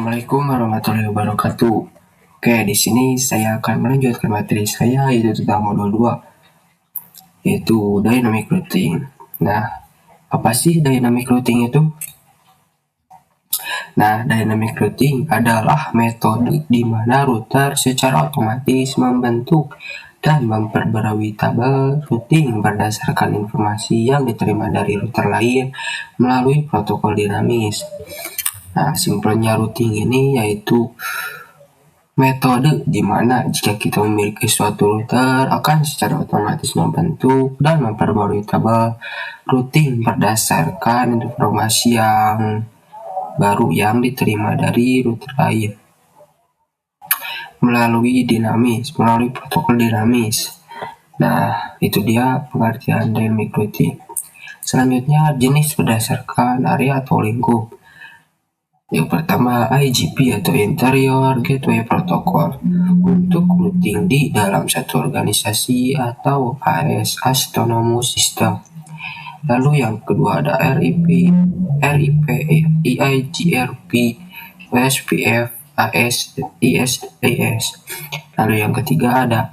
Assalamualaikum warahmatullahi wabarakatuh. Oke, di sini saya akan melanjutkan materi saya yaitu tentang modul 2 yaitu dynamic routing. Nah, apa sih dynamic routing itu? Nah, dynamic routing adalah metode di mana router secara otomatis membentuk dan memperbarui tabel routing berdasarkan informasi yang diterima dari router lain melalui protokol dinamis. Nah, simpelnya routing ini yaitu metode di mana jika kita memiliki suatu router akan secara otomatis membentuk dan memperbarui tabel routing berdasarkan informasi yang baru yang diterima dari router lain melalui protokol dinamis. Nah, itu dia pengertian dynamic routing. Selanjutnya, jenis berdasarkan area atau lingkup. Yang pertama, IGP atau Interior Gateway Protocol untuk routing di dalam satu organisasi atau AS Autonomous System. Lalu yang kedua ada RIP, EIGRP, OSPF, AS, ISAS. Lalu yang ketiga ada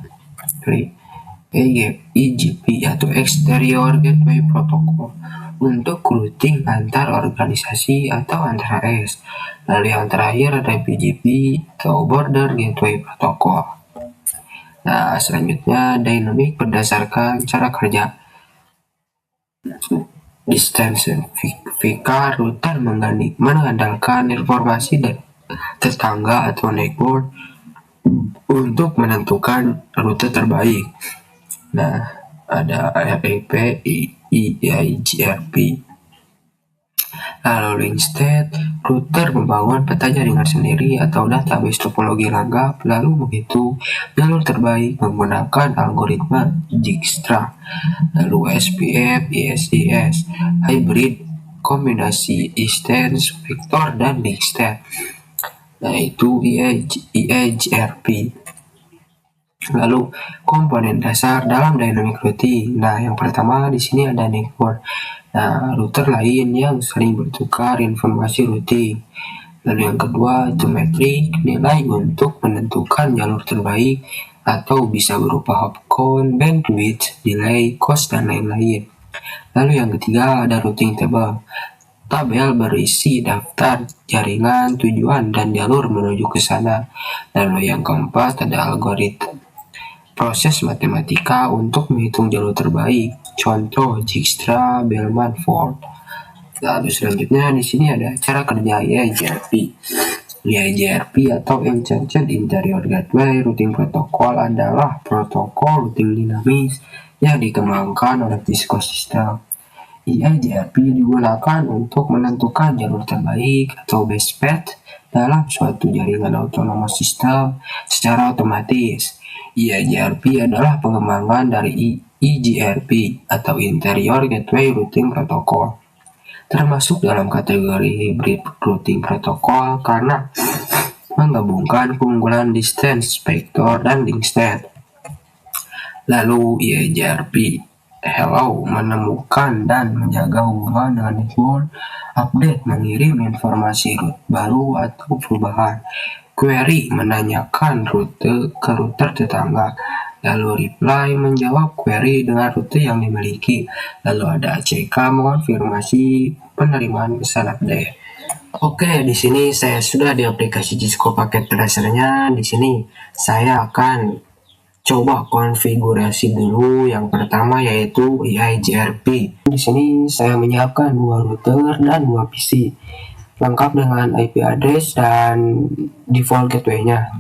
EGP atau Exterior Gateway Protocol untuk routing antar organisasi atau antar AS. Lalu yang terakhir ada BGP atau Border Gateway Protocol. Nah, selanjutnya dynamic berdasarkan cara kerja. Distance VK router mengandalkan informasi dari tetangga atau network untuk menentukan rute terbaik. Nah, ada RIP, EIGRP. Lalu link state, router membangun peta jaringan sendiri atau database topologi langgam, lalu begitu jalur terbaik menggunakan algoritma Dijkstra. Lalu SPF, ISIS, hybrid kombinasi distance vector dan link state. Nah, itu EIGRP. Lalu komponen dasar dalam dynamic routing. Nah, yang pertama di sini ada network. Nah, router lain yang sering bertukar informasi routing. Lalu yang kedua itu metrik, nilai untuk menentukan jalur terbaik atau bisa berupa hopcount, bandwidth, delay, cost dan lain-lain. Lalu yang ketiga ada routing table. Tabel berisi daftar jaringan, tujuan, dan jalur menuju ke sana. Lalu yang keempat ada algoritma. Proses matematika untuk menghitung jalur terbaik. Contoh Dijkstra, Bellman, Ford. Lalu selanjutnya di sini ada cara kerja EIGRP. EIGRP atau Enchanted Interior Gateway Routing Protocol adalah protokol routing dinamis yang dikembangkan oleh Cisco System. EIGRP digunakan untuk menentukan jalur terbaik atau best path dalam suatu jaringan autonomous system secara otomatis. EIGRP adalah pengembangan dari EGRP atau Interior Gateway Routing Protocol, termasuk dalam kategori hybrid routing protocol karena menggabungkan keunggulan distance vector dan link state. Lalu EIGRP menemukan dan menjaga hubungan dengan network, update mengirim informasi route baru atau perubahan, query menanyakan rute ke router tetangga, lalu reply menjawab query dengan rute yang dimiliki, lalu ada ACK mengonfirmasi penerimaan pesan update. Oke, di sini saya sudah di aplikasi Cisco paket dasarnya. Di sini saya akan coba konfigurasi dulu. Yang pertama yaitu EIGRP. Di sini saya menyiapkan 2 router dan 2 PC, lengkap dengan IP address dan default gateway-nya.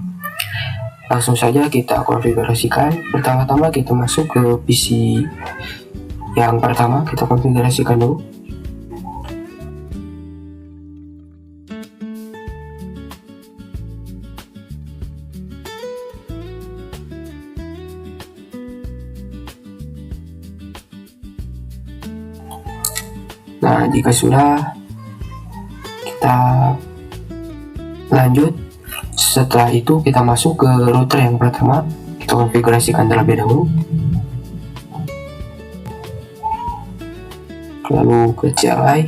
Langsung saja kita konfigurasikan. Pertama-tama kita masuk ke PC yang pertama, kita konfigurasikan dulu. Nah, jika sudah, kita lanjut. Setelah itu kita masuk ke router yang pertama, kita konfigurasikan terlebih dahulu. Lalu ke CLI.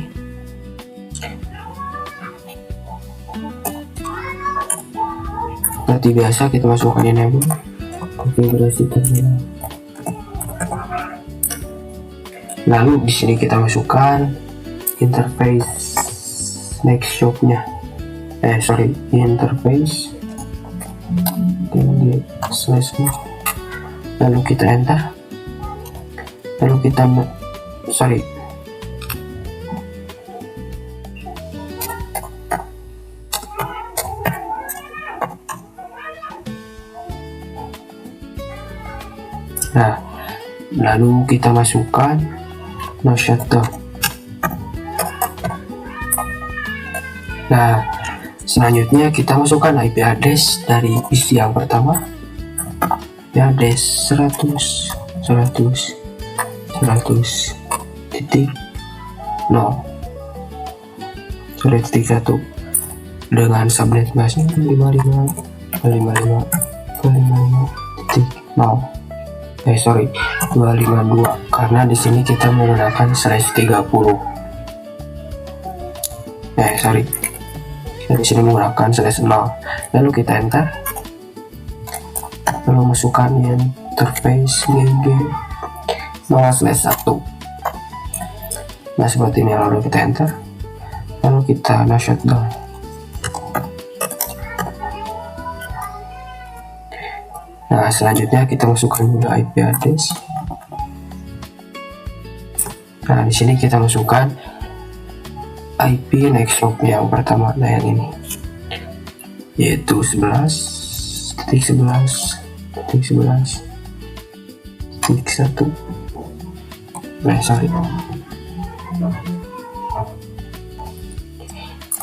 Seperti biasa kita masukkan enable konfigurasi terminal. Lalu di sini kita masukkan interface Nextshop-nya. Interface lalu kita enter, lalu kita lalu kita masukkan no shutdown. Selanjutnya kita masukkan IP address dari PC yang pertama, IP address 100.100.0 dengan subnet masnya 252 karena di sini kita menggunakan /30. Di sini menggunakan /0. Lalu kita enter, lalu masukkan interface GG 0/1. Seperti ini. Lalu kita enter, lalu kita shutdown. Selanjutnya kita masukkan juga IP address. Di sini kita masukkan IP Nextshop yang pertama, yang ini, yaitu 11.11.11.1.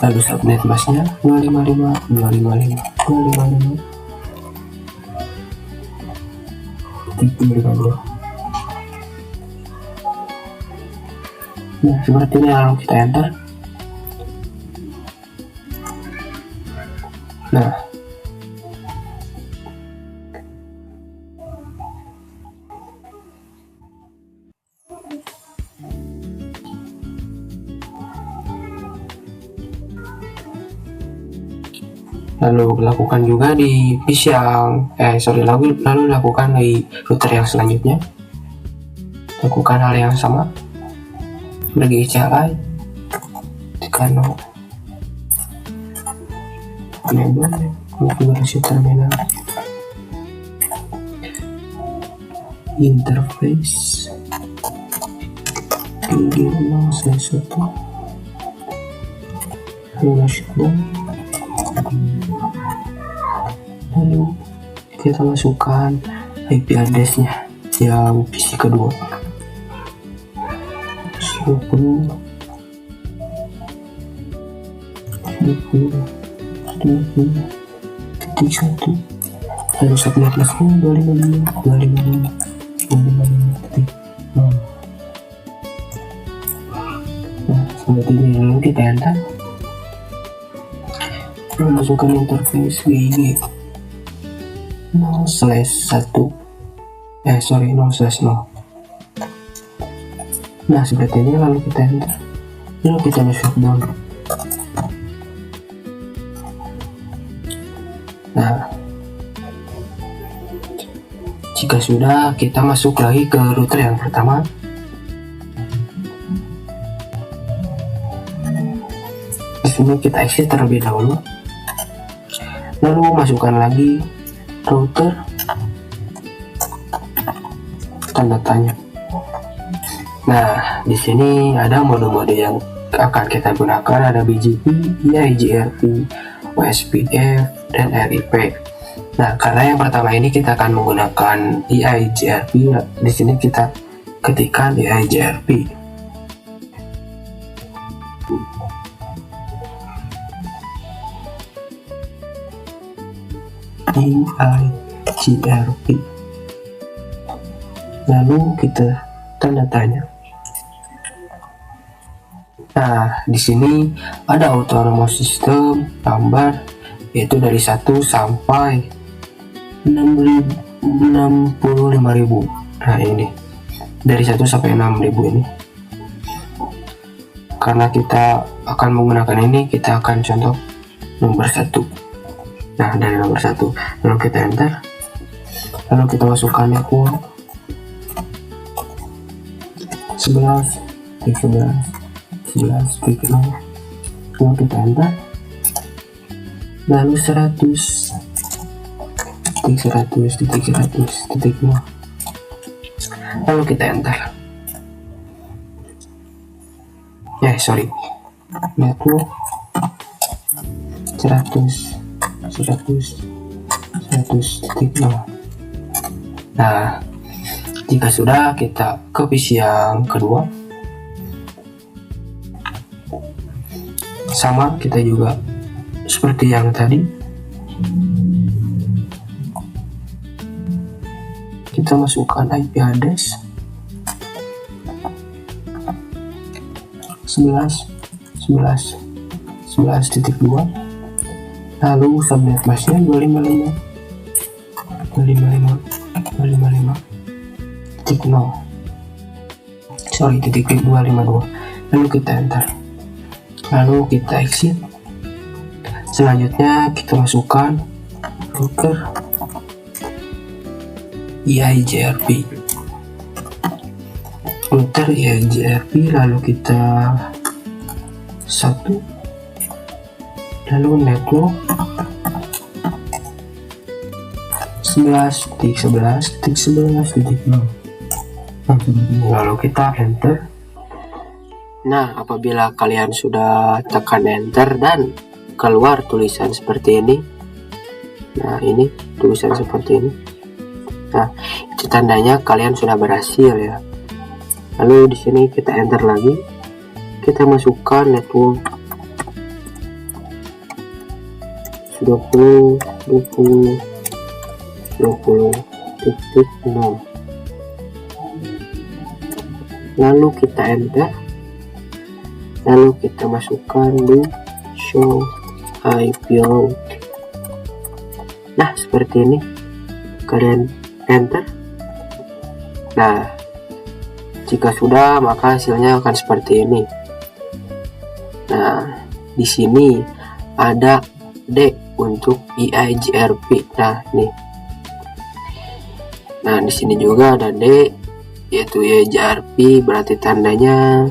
Lalu subnet masnya 255.255.255. Seperti ini. Lalu kita enter. Lalu lakukan juga di PC yang lalu lakukan di router yang selanjutnya. Lakukan hal yang sama. Pergi CLI, tekan enable konfigurasi terminal, interface GG0/1, lalu kita masukkan IP address-nya yang PC kedua, 20.1. Lalu subnet masnya 255.255.255.0. Seperti ini. Lalu kita enter, lalu masukkan interface GG 0/1, 0/0. Seperti ini. Lalu kita enter, lalu kita shutdown. Jika sudah, kita masuk lagi ke router yang pertama. Di sini kita exit terlebih dahulu, lalu masukkan lagi router tanda tanya. Di sini ada mode-mode yang akan kita gunakan, ada BGP, EIGRP, OSPF, dan RIP. Karena yang pertama ini kita akan menggunakan EIGRP, di sini kita ketikkan EIGRP. EIGRP. Lalu kita tanda tanya. Di sini ada autonomous system number, yaitu dari 1 sampai 65.000. Ini dari 1 sampai 6.000 ini. Karena kita akan menggunakan ini, kita akan contoh nomor 1. Nah, dari nomor 1, lalu kita enter, lalu kita masukkan network 11 titik 11 11 titik 0, lalu kita enter, lalu 100 titik 100 titik 100 titik 0, lalu kita enter. Network 100 titik 0. Nah, jika sudah, kita ke PC yang kedua. Sama, kita juga seperti yang tadi. Kita masukkan IP address 11.2, lalu subnet masknya 255.0, lalu kita enter, lalu kita exit. Selanjutnya kita masukkan router EIGRP, lalu kita 1, lalu network 11.11.11.0, lalu kita enter. Nah, apabila kalian sudah tekan enter dan keluar tulisan seperti ini, nah ini tulisan seperti ini, nah itu tandanya kalian sudah berhasil ya. Lalu di sini kita enter lagi, kita masukkan network 20.0, lalu kita enter, lalu kita masukkan di show IP route. Nah, seperti ini, kalian enter. Nah, jika sudah, maka hasilnya akan seperti ini. Nah, di sini ada D untuk EIGRP. Nah, nih. Nah, di sini juga ada D, yaitu EIGRP, berarti tandanya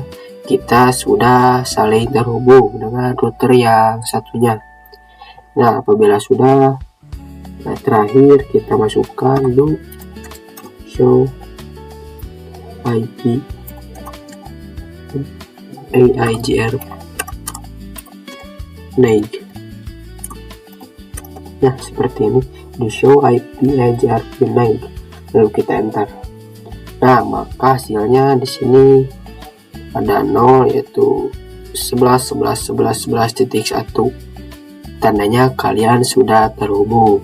kita sudah saling terhubung dengan router yang satunya. Nah, apabila sudah, nah terakhir kita masukkan loop show IP EIGRP NAIG. Nah, seperti ini, di show IP EIGRP NAIG, lalu kita enter. Nah, maka hasilnya di sini ada 0, yaitu 11.11.11.11.1. Tandanya kalian sudah terhubung.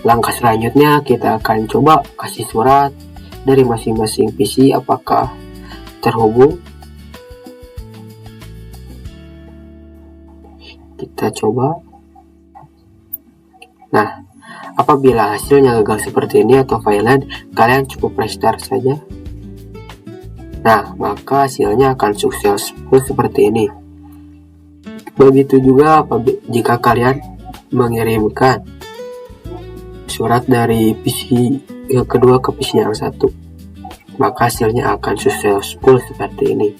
Langkah selanjutnya kita akan coba kasih surat dari masing-masing PC apakah terhubung. Kita coba. Nah, apabila hasilnya gagal seperti ini atau violent, kalian cukup restart saja. Nah, maka hasilnya akan successful seperti ini. Begitu juga jika kalian mengirimkan surat dari PC yang kedua ke PC yang satu, maka hasilnya akan successful seperti ini.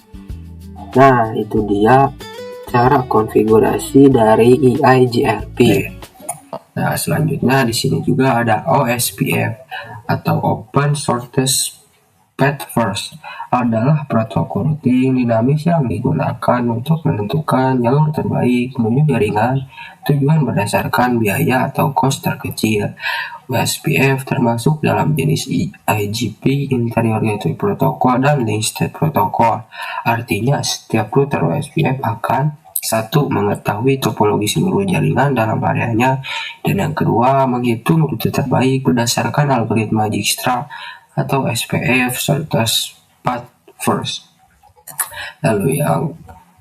Nah, itu dia cara konfigurasi dari EIGRP. Nah, selanjutnya di sini juga ada OSPF atau Open Shortest Path First, adalah protokol routing dinamis yang digunakan untuk menentukan jalur terbaik menuju jaringan tujuan berdasarkan biaya atau cost terkecil. OSPF termasuk dalam jenis IGP, Interior Gateway Protocol, dan Link State Protocol. Artinya, setiap router OSPF akan satu, mengetahui topologi seluruh jaringan dalam areanya, dan yang kedua, menghitung rute terbaik berdasarkan algoritma Dijkstra atau SPF, Shortest Path First. Lalu yang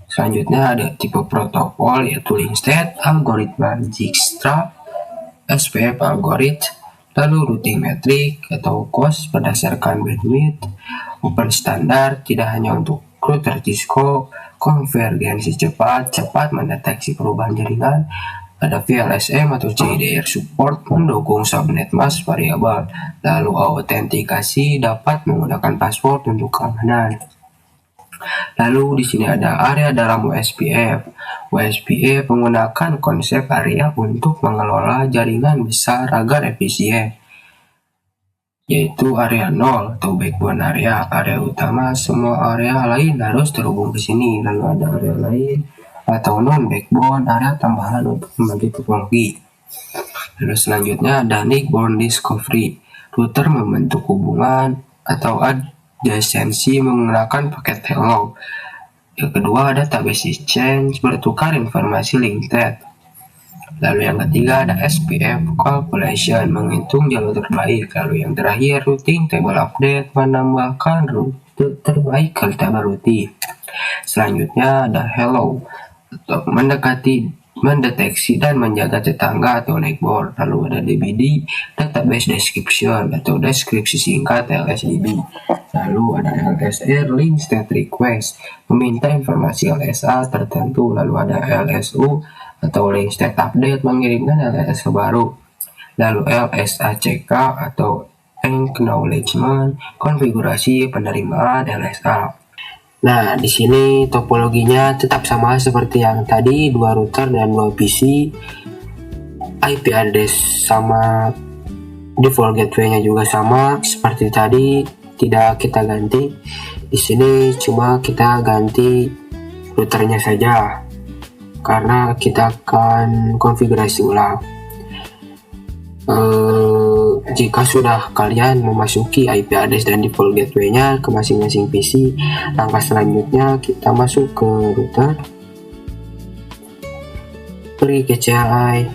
selanjutnya ada tipe protokol, yaitu Link State, algoritma Dijkstra, SPF algoritma, lalu routing metric atau cost berdasarkan bandwidth, open standar tidak hanya untuk router Cisco, konvergensi cepat mendeteksi perubahan jaringan, Ada VLSM atau JDR support mendukung subnet mask variabel. Lalu autentikasi dapat menggunakan password untuk keamanan. Lalu di sini ada area dalam WSPF. WSPF menggunakan konsep area untuk mengelola jaringan besar agar efisien, yaitu area 0 atau backbone area. Area utama, semua area lain harus terhubung ke sini. Lalu ada area lain atau non backbone area tambahan untuk membagi topologi. Lalu selanjutnya ada Nickborn Discovery. Router membentuk hubungan atau adjacency menggunakan paket hello. Yang kedua ada database exchange, bertukar informasi linked. Lalu yang ketiga ada SPF calculation, menghitung jalur terbaik. Lalu yang terakhir routing table update, menambahkan rute terbaik ke tabel routing. Selanjutnya ada hello, untuk mendeteksi dan menjaga tetangga atau neckboard. Lalu ada DBD, database description atau deskripsi singkat LSDB. Lalu ada LSR, link state request, meminta informasi LSA tertentu. Lalu ada LSU atau link state update, mengirimkan LSA baru. Lalu LSACK atau acknowledgement, konfigurasi penerimaan LSA. Nah, di sini topologinya tetap sama seperti yang tadi, 2 router dan 2 PC. IP address sama, default gateway-nya juga sama seperti tadi, tidak kita ganti. Di sini cuma kita ganti routernya saja karena kita akan konfigurasi ulang. Jika sudah kalian memasuki IP address dan default gateway-nya ke masing-masing PC, langkah selanjutnya kita masuk ke router, pergi ke CLI.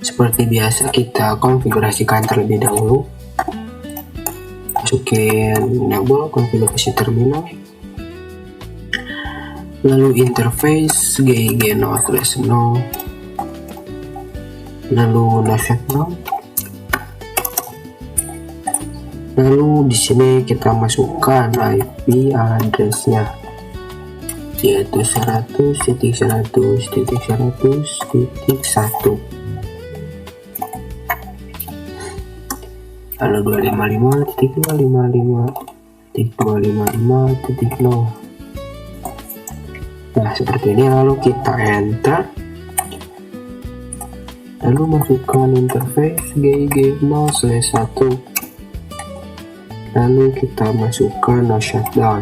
Seperti biasa kita konfigurasikan terlebih dahulu. Masukin enable, konfigurasi terminal, lalu interface GIG 0/0, lalu no shutdown. Lalu di sini kita masukkan IP address-nya, yaitu 100.100.100.1. Lalu 255.255.255.0. Nah, seperti ini. Lalu kita enter. Lalu masukkan interface GIG 0/1. Lalu kita masukkan no shutdown.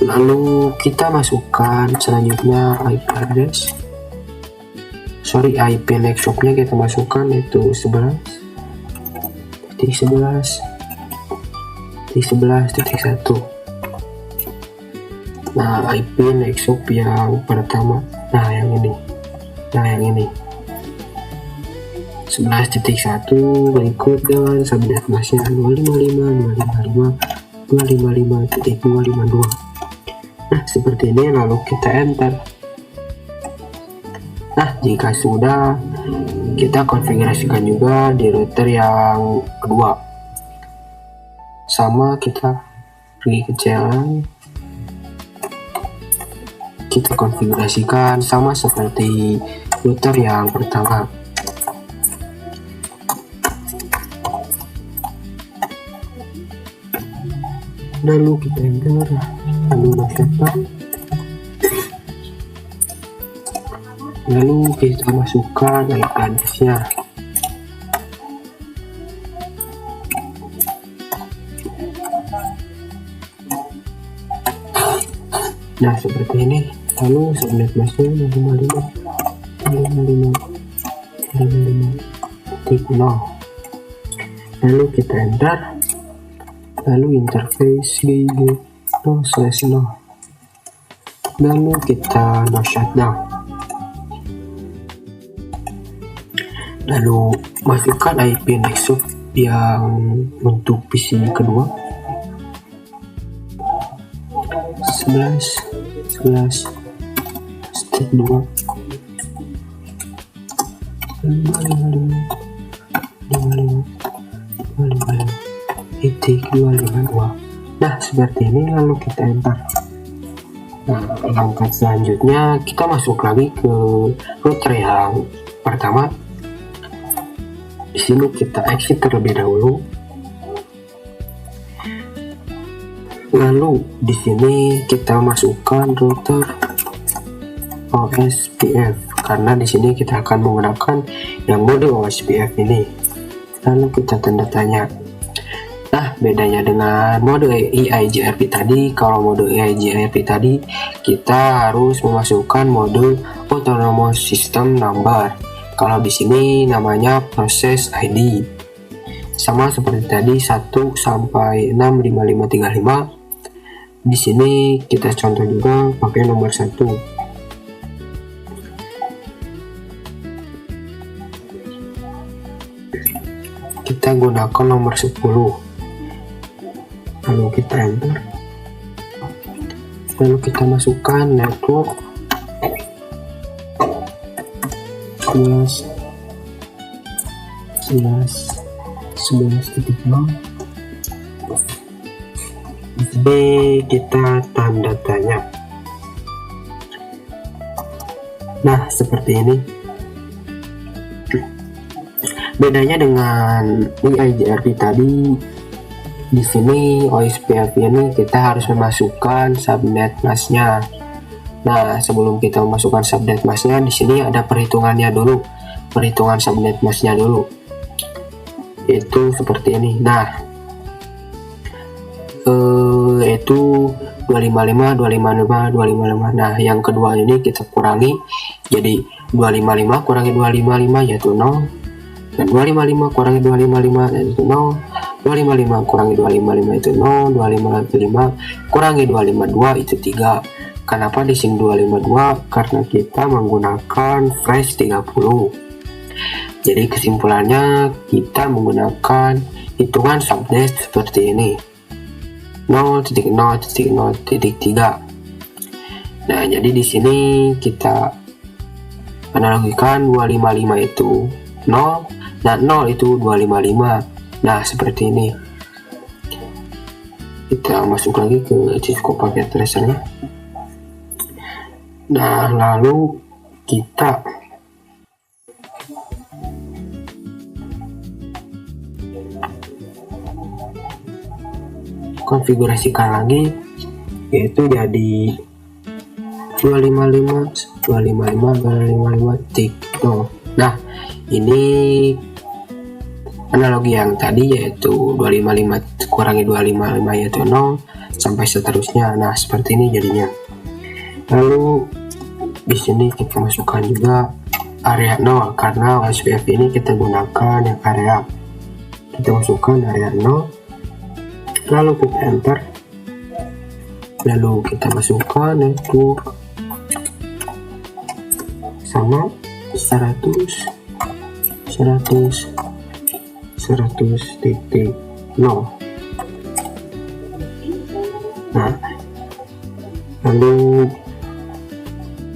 Lalu kita masukkan selanjutnya IP address, IP networknya kita masukkan, yaitu 11.11.11.1. Nah, IP network yang pertama, yang ini 11.1 berikut dengan subnet masknya 255.255.255.252. Nah, seperti ini. Lalu kita enter. Nah, jika sudah, kita konfigurasikan juga di router yang kedua. Sama, kita pergi ke CLI, kita konfigurasikan sama seperti router yang pertama. Lalu kita enter, lalu masukkan, lalu kita masukkan IP address-nya. Nah, seperti ini. Lalu subnet masknya 55.55.55.0. Lalu kita enter. Lalu interface GIG 0/0. Lalu kita no shutdown. Lalu masukkan IP network yang untuk PC kedua, 11.11.2. 255.255.252. Nah, seperti ini. Lalu kita enter. Nah, langkah selanjutnya kita masuk lagi ke router yang pertama. Di sini kita exit terlebih dahulu. Lalu di sini kita masukkan router OSPF karena di sini kita akan menggunakan yang mode OSPF ini. Lalu kita tanda tanya. Nah, bedanya dengan mode EIGRP tadi, kalau mode EIGRP tadi kita harus memasukkan mode Autonomous System Number. Kalau di sini namanya Process ID. Sama seperti tadi 1 sampai 65535. Di sini kita contoh juga pakai nomor 1. Kita gunakan nomor 10. Lalu kita enter, lalu kita masukkan network 11.0. Jadi kita tanda tanya. Nah, seperti ini. Bedanya dengan EIGRP tadi, di sini OSPF ini kita harus memasukkan subnet masknya. Nah, sebelum kita memasukkan subnet masknya, di sini ada perhitungannya dulu, perhitungan subnet masknya dulu. Itu seperti ini. Nah, itu 255, 255, 255. Nah, yang kedua ini kita kurangi, jadi 255 kurangi 255 yaitu 0, dan 255 kurangi 255 yaitu 0. 255 kurangi 255 itu 0, 255 kurangi 252 itu 3. Kenapa di sini 252? Karena kita menggunakan flash 30. Jadi kesimpulannya kita menggunakan hitungan subnet seperti ini. 0.0.0.3. Nah, jadi di sini kita analogikan 255 itu 0, dan 0 itu 255. Nah, seperti ini. Kita masuk lagi ke Cisco paket tracernya. Nah, lalu kita konfigurasikan lagi, yaitu jadi 255 tik. Nah, ini analogi yang tadi yaitu 255 kurangi 255 yaitu 0 sampai seterusnya. Nah, seperti ini jadinya. Lalu di sini kita masukkan juga area 0 karena OSPF ini kita gunakan yang area. Kita masukkan area 0. Lalu kita enter. Lalu kita masukkan network sama 100.0. Nah, lalu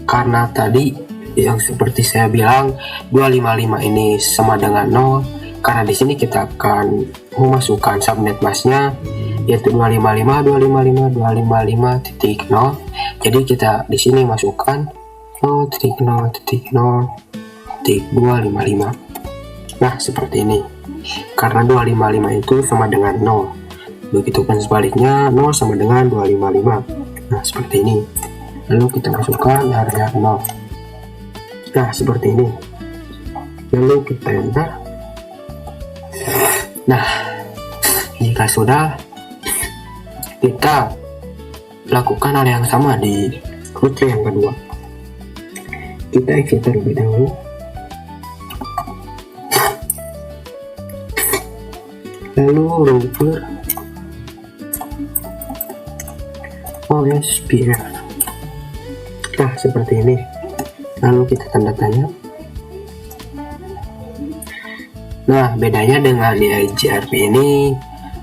karena tadi yang seperti saya bilang 255 ini sama dengan 0, karena di sini kita akan memasukkan subnet masknya yaitu 255.255.255.0. Jadi kita di sini masukkan 0.0.0.255. Nah, seperti ini. Karena 255 itu sama dengan 0. Begitu kan sebaliknya 0 sama dengan 255. Nah, seperti ini. Lalu kita masukkan area 0. Nah, seperti ini. Lalu kita enter. Nah, jika sudah, kita lakukan hal yang sama di router yang kedua. Kita exit terlebih dahulu. Lalu router OSPF. Nah, seperti ini. Lalu kita tanda tanya. Nah, bedanya dengan EIGRP ini,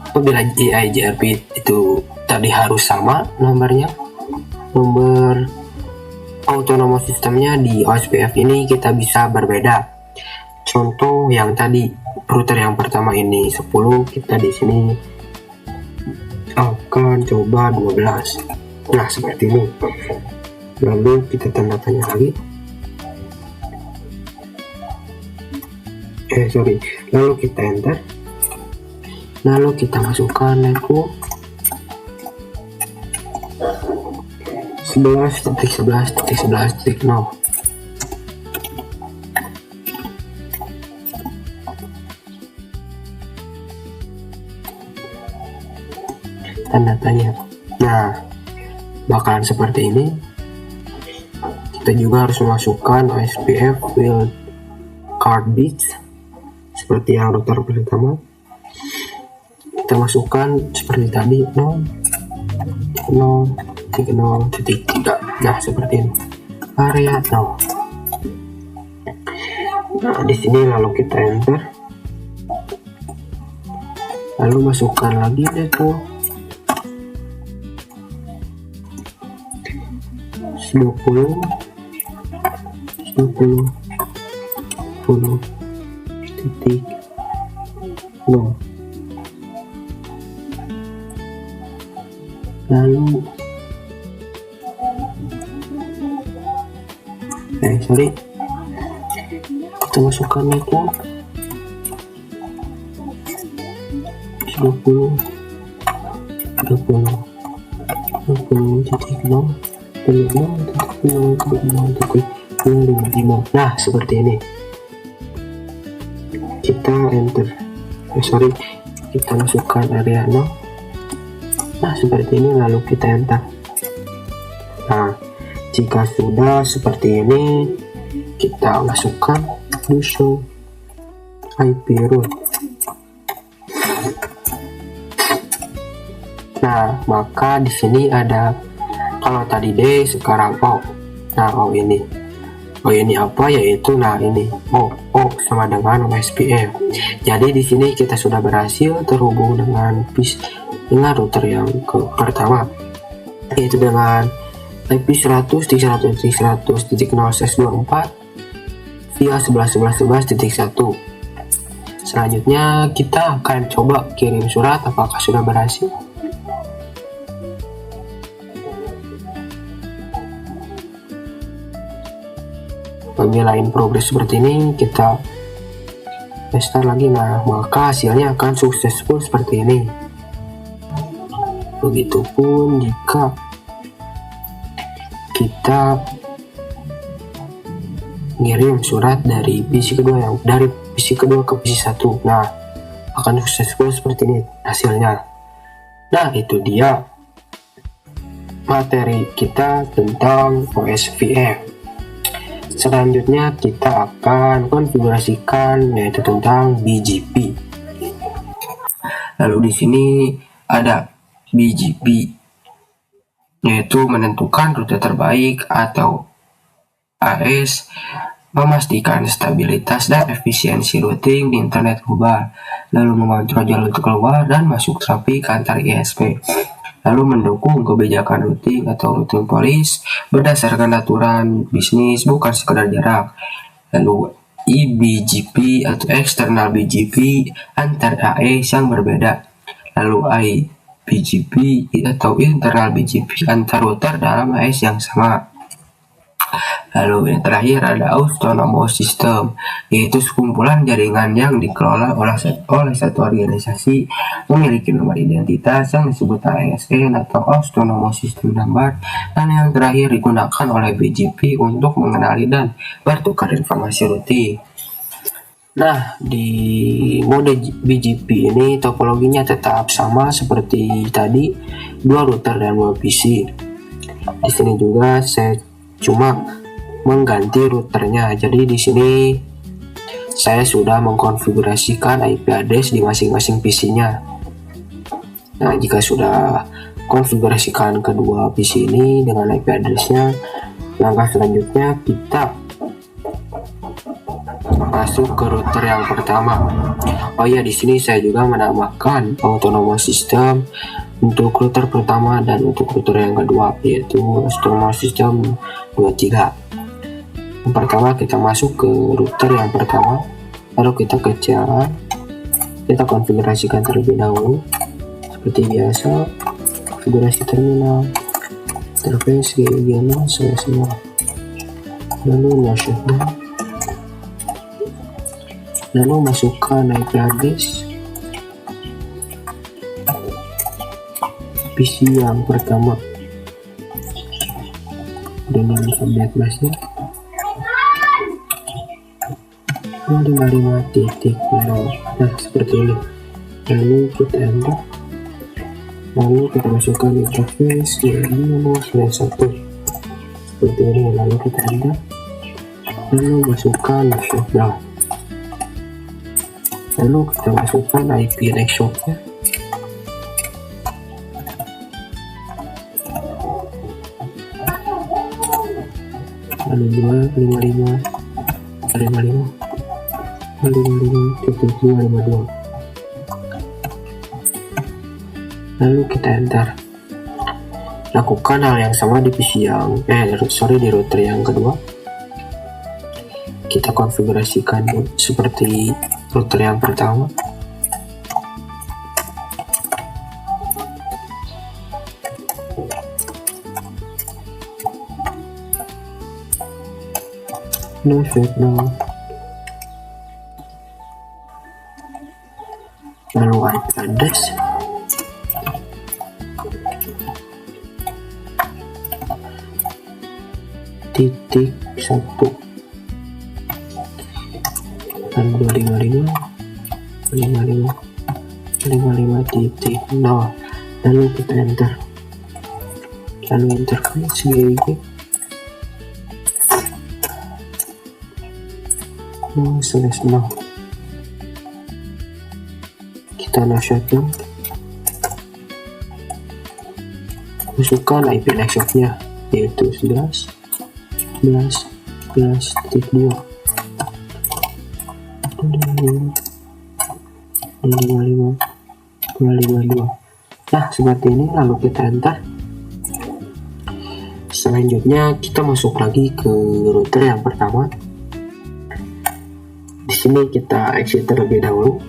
apabila EIGRP itu tadi harus sama nomornya, nomor autonomous sistemnya, di OSPF ini kita bisa berbeda. Contoh yang tadi router yang pertama ini 10, kita di sini akan coba 12. Nah, seperti ini. Lalu kita tanda tanya lagi. Lalu kita enter. Lalu kita masukkan network 11.11.11.0. Tanda tanya. Nah, bakalan seperti ini. Kita juga harus memasukkan OSPF field card bits seperti yang router pertama. Kita masukkan seperti tadi 0.0.3. Nah, seperti ini. Area 0. Nah, di sini lalu kita enter. Lalu masukkan lagi network 10.0. Lalu kita masukkan network 20.0.0.0.0.0.0.0. Nah, seperti ini. Kita enter. Kita masukkan area 0. Nah, seperti ini, lalu kita enter. Nah, jika sudah seperti ini, kita masukkan do show IP root. Nah, maka di sini ada, kalau tadi D sekarang O. Nah, O ini apa? Yaitu ini O sama dengan OSPF. Jadi di sini kita sudah berhasil terhubung dengan router yang pertama, yaitu dengan IP 100.100.100.0/24 via 11.11.11.1. Selanjutnya kita akan coba kirim surat apakah sudah berhasil. Apabila in progress seperti ini, kita restart lagi. Nah, maka hasilnya akan successful seperti ini. Begitupun jika kita ngirim surat dari PC kedua ke PC 1. Nah, akan successful seperti ini hasilnya. Nah, itu dia materi kita tentang OSPF. Selanjutnya kita akan konfigurasikan yaitu tentang BGP. Lalu di sini ada BGP, yaitu menentukan rute terbaik atau AS, memastikan stabilitas dan efisiensi routing di internet global, lalu mengontrol jalur keluar dan masuk trafik antar ISP, lalu mendukung kebijakan routing atau routing policy berdasarkan aturan bisnis bukan sekedar jarak. Lalu eBGP atau external BGP antar AS yang berbeda. Lalu iBGP atau internal BGP antar router dalam AS yang sama. Lalu yang terakhir ada autonomous system, yaitu sekumpulan jaringan yang dikelola oleh satu organisasi memiliki nomor identitas yang disebut ASN atau autonomous system number. Dan yang terakhir digunakan oleh BGP untuk mengenali dan bertukar informasi routing. Nah, di mode BGP ini topologinya tetap sama seperti tadi, 2 router dan 2 PC. Di sini juga saya cuma mengganti routernya. Jadi di sini saya sudah mengkonfigurasikan IP address di masing-masing PC-nya. Nah, jika sudah konfigurasikan kedua PC ini dengan IP address-nya, langkah selanjutnya kita masuk ke router yang pertama. Oh ya, di sini saya juga menambahkan autonomous system untuk router pertama dan untuk router yang kedua, yaitu autonomous system 23. Yang pertama kita masuk ke router yang pertama, lalu kita ke CLAN, kita konfigurasikan terlebih dahulu seperti biasa, konfigurasi terminal, interface GIG0/0, lalu no shutdown, lalu masukkan IP address PC yang pertama dengan subnet masknya 55.0. Nah, seperti ini. Lalu kita enter, lalu kita masukkan interface GIG0/1 seperti ini. Lalu kita enter, lalu masukkan shutdown, lalu kita masukkan IP networknya lalu 255.255.252, lalu kita enter. Lakukan hal yang sama di PC yang di router yang kedua. Kita konfigurasikan seperti router yang pertama. No shutdown, lalu IP address titik 1 dan 255.55.0, lalu kita enter, lalu interface GIG no/0, kita no shutdown, masukkan IP networknya yaitu 11.11.11.2 255.252. Nah, seperti ini. Lalu kita enter. Selanjutnya kita masuk lagi ke router yang pertama. Di sini kita exit terlebih dahulu.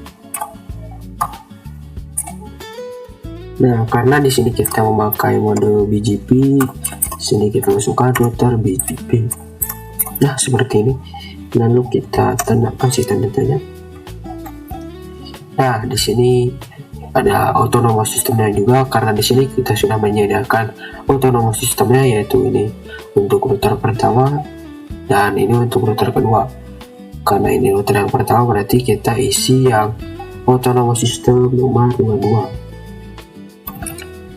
Nah, karena di sini kita memakai mode BGP, di sini kita masukkan router BGP. Nah, seperti ini. Lalu kita tandai tanda tanya. Nah, di sini ada autonomous sistemnya juga, karena di sini kita sudah menyediakan autonomous sistemnya, yaitu ini untuk router pertama dan ini untuk router kedua. Karena ini router yang pertama, berarti kita isi yang autonomous system nomor 22.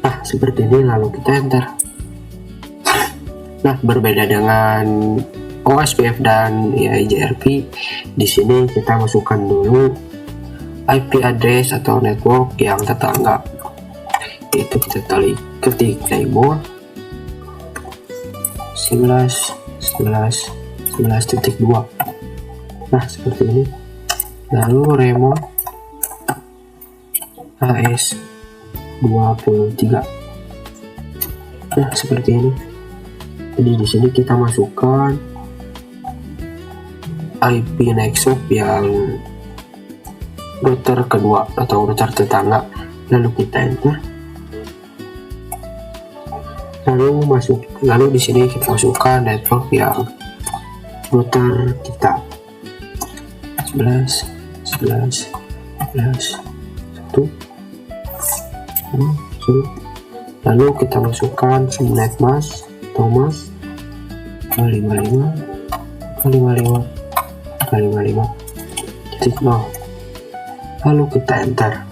Nah, seperti ini. Lalu kita enter. Nah, berbeda dengan OSPF dan IGRP, di sini kita masukkan dulu IP address atau network yang tetangga, itu kita ketik keyboard 11.11.11.2. Nah, seperti ini. Lalu remote AS 23. Nah, seperti ini. Jadi di sini kita masukkan IP network yang router kedua atau router tetangga, lalu kita enter, lalu di sini kita masukkan network yang router kita 11.11.11.1. Lalu kita masukkan subnet mask atau mask 55.55.55.0. Lalu kita enter.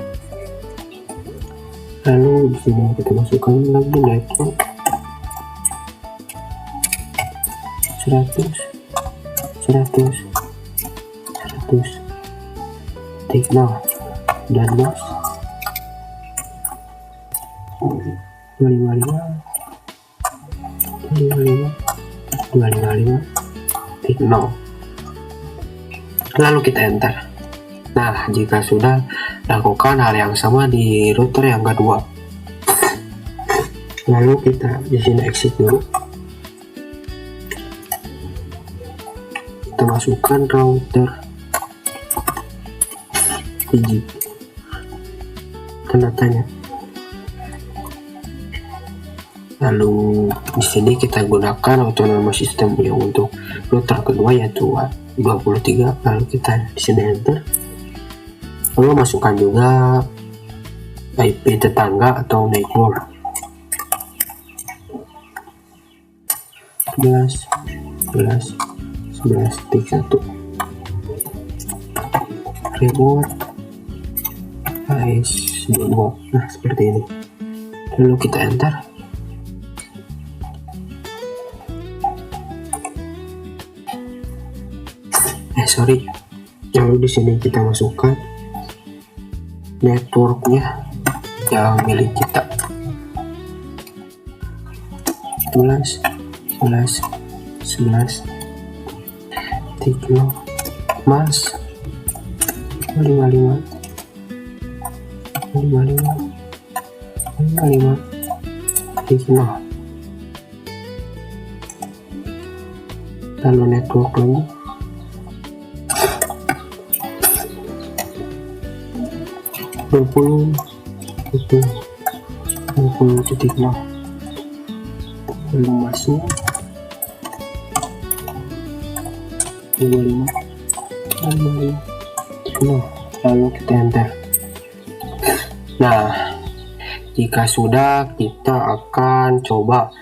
Lalu di sini kita masukkan lagi network 100.0 dan mas 255.0. Lalu kita enter. Nah, jika sudah, lakukan hal yang sama di router yang kedua. Lalu kita di sini exit dulu. Kita masukkan router BGP. Tanda tanya. Lalu di sini kita gunakan autonomous system yang untuk router kedua yaitu 23. Lalu kita di sini enter. Lalu masukkan juga IP tetangga atau network 11.11.11.1 reboot AS22. Nah, seperti ini. Lalu kita enter. Lalu di sini kita masukkan networknya yang milik kita 11 Tekno Mas 55 Tekno. Lalu network lagi 20 Tekno. Lalu masuk 55 Tekno. Lalu kita enter. Nah, jika sudah, kita akan coba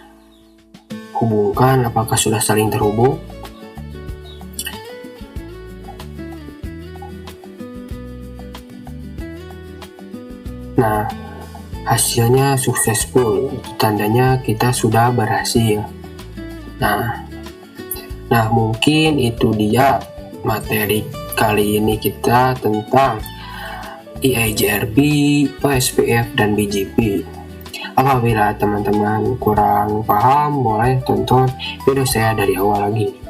hubungkan apakah sudah saling terhubung. Nah, hasilnya successful, tandanya kita sudah berhasil. Nah, mungkin itu dia materi kali ini kita tentang EIGRP, OSPF, dan BGP. Apabila teman-teman kurang paham, boleh tonton video saya dari awal lagi.